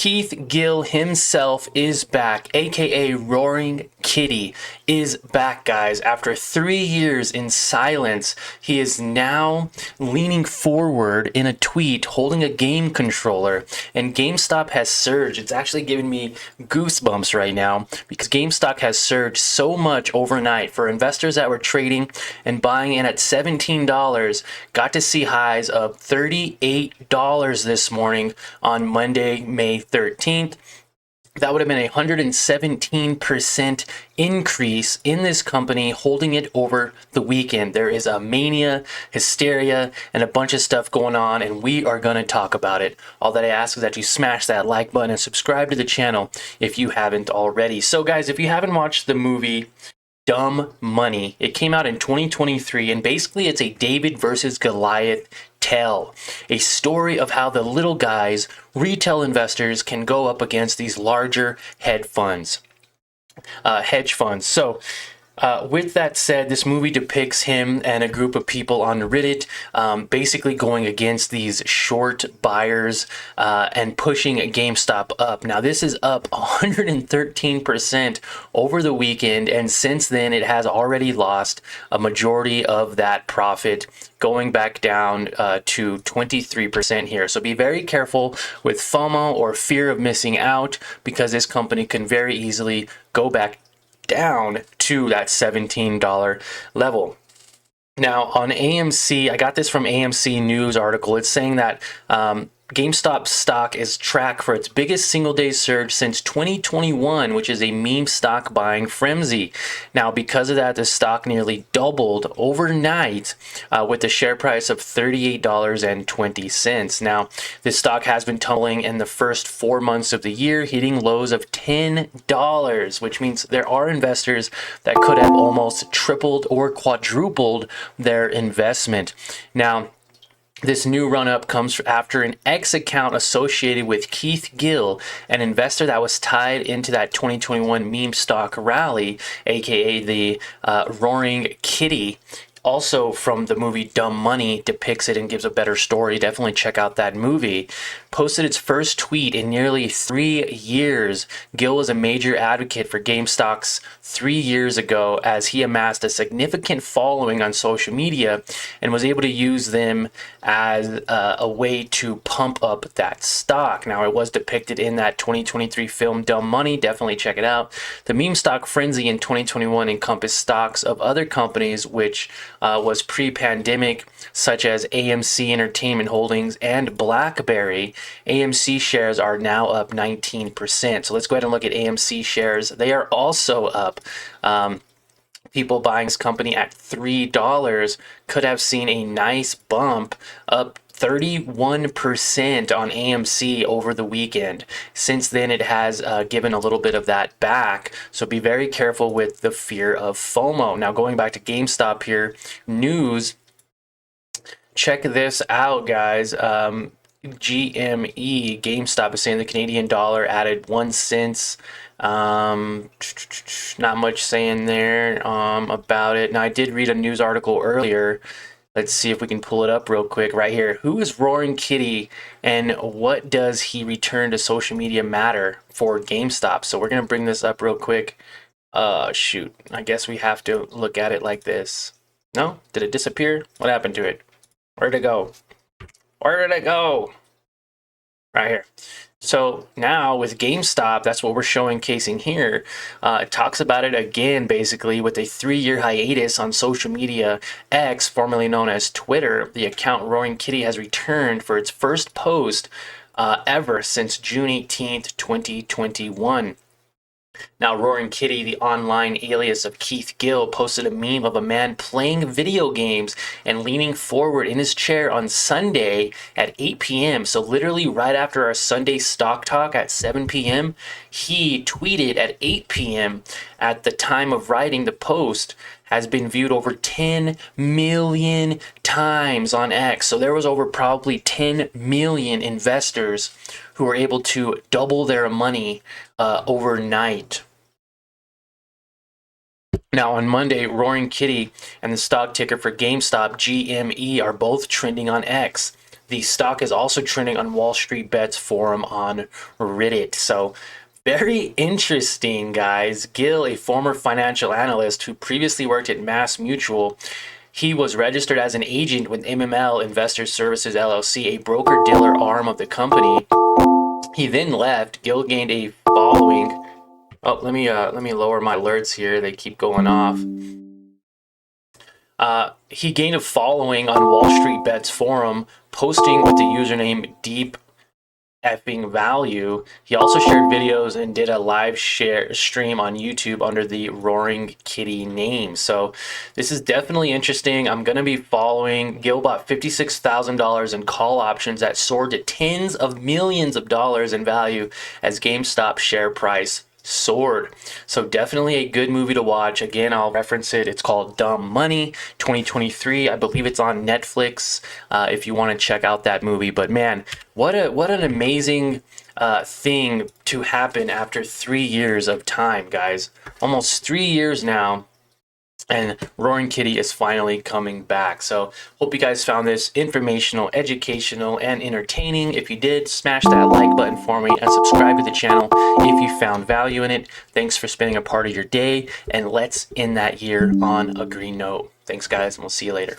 Keith Gill himself is back, aka Roaring Kitty is back, guys. After 3 years in silence, he is now leaning forward in a tweet holding a game controller, and GameStop has surged. It's actually giving me goosebumps right now because GameStop has surged so much overnight. For investors that were trading and buying in at $17, got to see highs of $38 this morning on Monday, May 13th. That would have been a 117% increase in this company, holding it over the weekend. There is a mania, hysteria, and a bunch of stuff going on, and we are going to talk about it. All that I ask is that you smash that like button and subscribe to the channel if you haven't already. So guys, if you haven't watched the movie Dumb Money, it came out in 2023, and basically it's a David versus Goliath tale, a story of how the little guys, retail investors, can go up against these larger hedge funds. So with that said, this movie depicts him and a group of people on Reddit basically going against these short buyers and pushing GameStop up. Now, this is up 113% over the weekend, and since then, it has already lost a majority of that profit, going back down to 23% here. So be very careful with FOMO or fear of missing out, because this company can very easily go back down to that $17 level. Now on AMC, I got this from AMC News article. It's saying that GameStop stock is tracked for its biggest single-day surge since 2021, which is a meme stock buying frenzy. Now, because of that, the stock nearly doubled overnight with the share price of $38.20. Now, this stock has been tumbling in the first 4 months of the year, hitting lows of $10, which means there are investors that could have almost tripled or quadrupled their investment. Now, this new run-up comes after an X account associated with Keith Gill, an investor that was tied into that 2021 meme stock rally, aka the Roaring Kitty, also from the movie Dumb Money, depicts it and gives a better story. Definitely check out that movie. Posted its first tweet in nearly 3 years. Gill was a major advocate for GameStop's 3 years ago, as he amassed a significant following on social media and was able to use them as a way to pump up that stock. Now, it was depicted in that 2023 film Dumb Money. Definitely check it out. The meme stock frenzy in 2021 encompassed stocks of other companies which was pre-pandemic, such as AMC Entertainment Holdings and BlackBerry. AMC shares are now up 19%. So let's go ahead and look at AMC shares. They are also up. People buying this company at $3 could have seen a nice bump, up 31% on AMC over the weekend. Since then, it has given a little bit of that back, so be very careful with the fear of FOMO. Now, going back to GameStop here, news, check this out, guys. GME, GameStop, is saying the Canadian dollar added 1 cent. Not much saying there about it. Now, I did read a news article earlier. Let's see if we can pull it up real quick right here. Who is Roaring Kitty, and what does he return to social media matter for GameStop? So we're going to bring this up real quick. Shoot. I guess we have to look at it like this. No? Did it disappear? What happened to it? Where'd it go? Where did it go? Right here. So now with GameStop, that's what we're showcasing here. It talks about it again, basically, with a 3-year hiatus on social media. X, formerly known as Twitter, the account Roaring Kitty has returned for its first post ever since June 18th, 2021. Now, Roaring Kitty, the online alias of Keith Gill, posted a meme of a man playing video games and leaning forward in his chair on Sunday at 8 p.m. So literally right after our Sunday stock talk at 7 p.m., he tweeted at 8 p.m. At the time of writing the post, has been viewed over 10 million times on X. So there was over probably 10 million investors who were able to double their money overnight. Now, on Monday, Roaring Kitty and the stock ticker for GameStop, GME, are both trending on X. The stock is also trending on Wall Street Bets forum on Reddit. So very interesting, guys. Gill, a former financial analyst who previously worked at Mass Mutual, he was registered as an agent with MML Investor Services LLC, a broker-dealer arm of the company. He then left. Gill gained a following. Oh, let me lower my alerts here. They keep going off. He gained a following on Wall Street Bets forum, posting with the username Deep Effing Value. He also shared videos and did a live stream on YouTube under the Roaring Kitty name. So this is definitely interesting. I'm going to be following. Gill bought $56,000 in call options that soared to tens of millions of dollars in value as GameStop share price soared. So definitely a good movie to watch. Again, I'll reference it. It's called Dumb Money 2023. I believe it's on Netflix if you want to check out that movie. But man, what an amazing thing to happen after 3 years of time, guys. Almost 3 years now. And Roaring Kitty is finally coming back. So hope you guys found this informational, educational, and entertaining. If you did, smash that like button for me and subscribe to the channel if you found value in it. Thanks for spending a part of your day, and let's end that year on a green note. Thanks, guys, and we'll see you later.